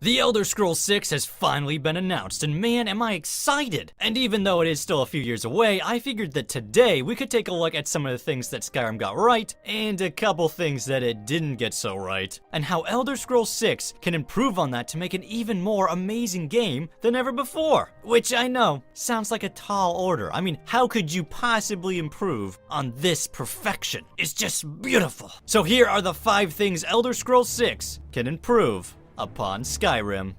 The Elder Scrolls 6 has finally been announced, and man, am I excited! And even though it is still a few years away, I figured that today we could take a look at some of the things that Skyrim got right, and a couple things that it didn't get so right, and how Elder Scrolls 6 can improve on that to make an even more amazing game than ever before. Which I know, sounds like a tall order. I mean, how could you possibly improve on this perfection? It's just beautiful. So here are the 5 things Elder Scrolls 6 can improve upon Skyrim.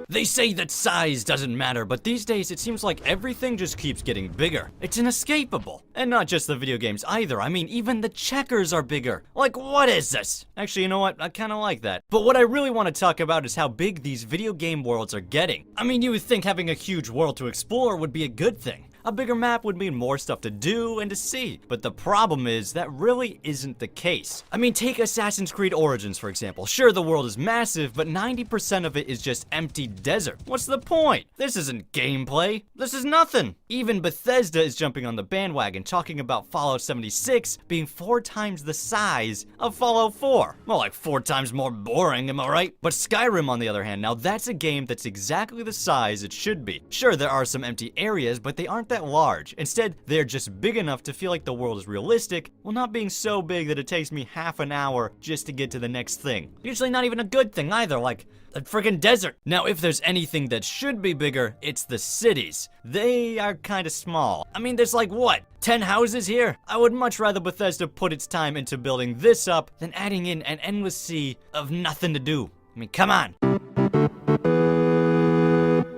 They say that size doesn't matter, but these days it seems like everything just keeps getting bigger. It's inescapable. And not just the video games either. I mean, even the checkers are bigger. Like, what is this? Actually, you know what? I kind of like that. But what I really want to talk about is how big these video game worlds are getting. I mean, you would think having a huge world to explore would be a good thing. A bigger map would mean more stuff to do and to see, but the problem is that really isn't the case. I mean, take Assassin's Creed Origins for example. Sure, the world is massive, but 90% of it is just empty desert. What's the point? This isn't gameplay. This is nothing. Even Bethesda is jumping on the bandwagon, talking about Fallout 76 being 4 times the size of Fallout 4. Well, like 4 times more boring, am I right? But Skyrim, on the other hand, now that's a game that's exactly the size it should be. Sure, there are some empty areas, but they aren't that large. Instead, they're just big enough to feel like the world is realistic, while not being so big that it takes me half an hour just to get to the next thing. Usually not even a good thing either, like a friggin' desert. Now, if there's anything that should be bigger, it's the cities. They are kinda small. I mean, there's like, what, 10 houses here? I would much rather Bethesda put its time into building this up than adding in an endless sea of nothing to do. I mean, come on.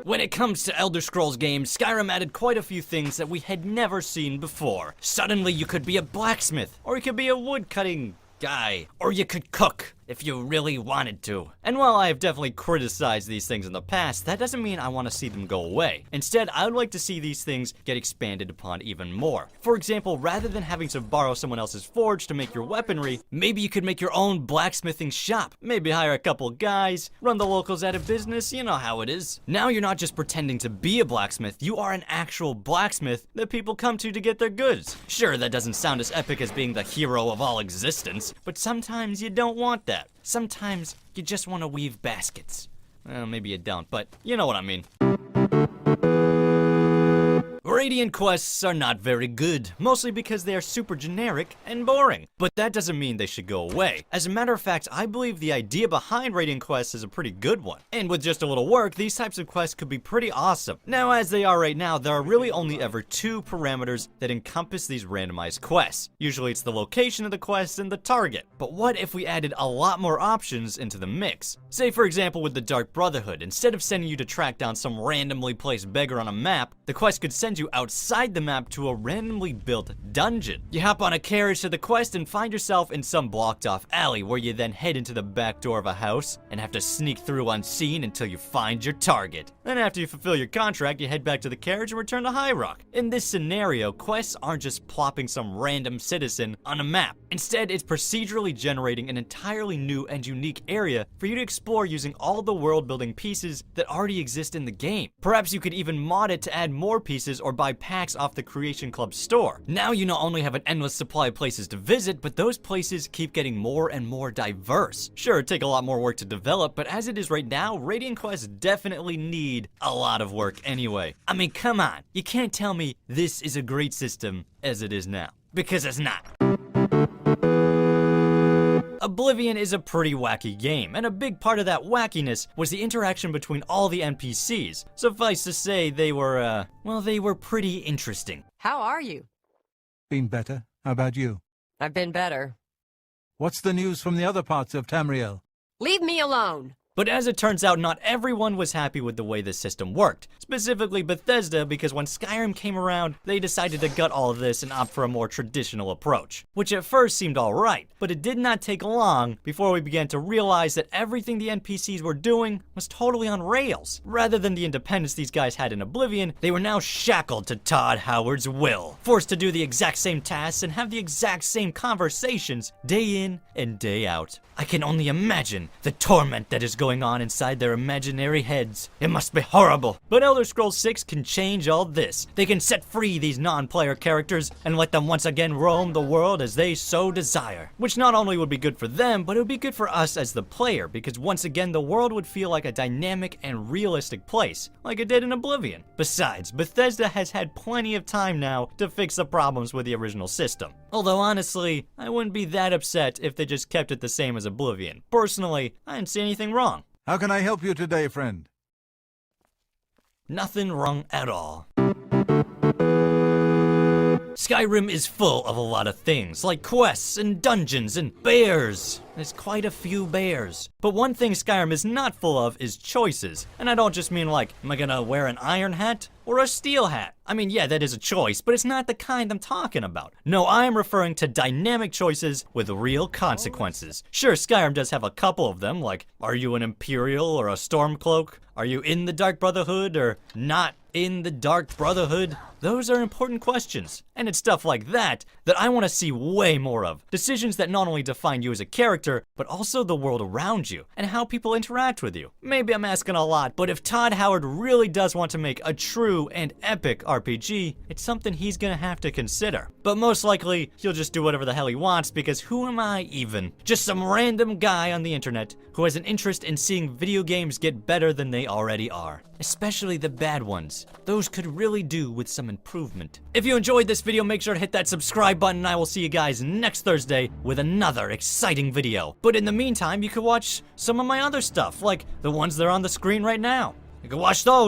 When it comes to Elder Scrolls games, Skyrim added quite a few things that we had never seen before. Suddenly you could be a blacksmith, or you could be a woodcutting guy, or you could cook if you really wanted to. And while I have definitely criticized these things in the past, that doesn't mean I want to see them go away. Instead, I would like to see these things get expanded upon even more. For example, rather than having to borrow someone else's forge to make your weaponry, maybe you could make your own blacksmithing shop. Maybe hire a couple guys, run the locals out of business, you know how it is. Now you're not just pretending to be a blacksmith, you are an actual blacksmith that people come to get their goods. Sure, that doesn't sound as epic as being the hero of all existence, but sometimes you don't want that. Sometimes you just want to weave baskets. Well, maybe you don't, but you know what I mean. Radiant quests are not very good, mostly because they are super generic and boring. But that doesn't mean they should go away. As a matter of fact, I believe the idea behind Radiant quests is a pretty good one. And with just a little work, these types of quests could be pretty awesome. Now, as they are right now, there are really only ever 2 parameters that encompass these randomized quests. Usually it's the location of the quest and the target. But what if we added a lot more options into the mix? Say for example with the Dark Brotherhood, instead of sending you to track down some randomly placed beggar on a map, the quest could send you outside the map to a randomly built dungeon. You hop on a carriage to the quest and find yourself in some blocked off alley where you then head into the back door of a house and have to sneak through unseen until you find your target. Then after you fulfill your contract, you head back to the carriage and return to High Rock. In this scenario, quests aren't just plopping some random citizen on a map. Instead, it's procedurally generating an entirely new and unique area for you to explore using all the world building pieces that already exist in the game. Perhaps you could even mod it to add more pieces or buy packs off the Creation Club store. Now you not only have an endless supply of places to visit, but those places keep getting more and more diverse. Sure, it'd take a lot more work to develop, but as it is right now, Radiant quests definitely need a lot of work anyway. I mean, come on, you can't tell me this is a great system as it is now, because it's not. Oblivion is a pretty wacky game, and a big part of that wackiness was the interaction between all the NPCs. Suffice to say, they were, well, they were pretty interesting. How are you? Been better. How about you? I've been better. What's the news from the other parts of Tamriel? Leave me alone! But as it turns out, not everyone was happy with the way this system worked. Specifically Bethesda, because when Skyrim came around, they decided to gut all of this and opt for a more traditional approach. Which at first seemed alright, but it did not take long before we began to realize that everything the NPCs were doing was totally on rails. Rather than the independence these guys had in Oblivion, they were now shackled to Todd Howard's will. Forced to do the exact same tasks and have the exact same conversations day in and day out. I can only imagine the torment that is going going on inside their imaginary heads. It must be horrible. But Elder Scrolls 6 can change all this. They can set free these non-player characters and let them once again roam the world as they so desire. Which not only would be good for them, but it would be good for us as the player, because once again the world would feel like a dynamic and realistic place, like it did in Oblivion. Besides, Bethesda has had plenty of time now to fix the problems with the original system. Although honestly, I wouldn't be that upset if they just kept it the same as Oblivion. Personally, I didn't see anything wrong. How can I help you today, friend? Nothing wrong at all. Skyrim is full of a lot of things, like quests and dungeons and bears. There's quite a few bears. But one thing Skyrim is not full of is choices. And I don't just mean like, am I gonna wear an iron hat or a steel hat? I mean, yeah, that is a choice, but it's not the kind I'm talking about. No, I am referring to dynamic choices with real consequences. Sure, Skyrim does have a couple of them, like, are you an Imperial or a Stormcloak? Are you in the Dark Brotherhood or not in the Dark Brotherhood? Those are important questions, and it's stuff like that that I want to see way more of. Decisions that not only define you as a character, but also the world around you, and how people interact with you. Maybe I'm asking a lot, but if Todd Howard really does want to make a true and epic RPG, it's something he's gonna have to consider. But most likely, he'll just do whatever the hell he wants, because who am I even? Just some random guy on the internet who has an interest in seeing video games get better than they already are. Especially the bad ones. Those could really do with some improvement. If you enjoyed this video, make sure to hit that subscribe button, and I will see you guys next Thursday with another exciting video. But in the meantime, you could watch some of my other stuff, like the ones that are on the screen right now. You can watch those.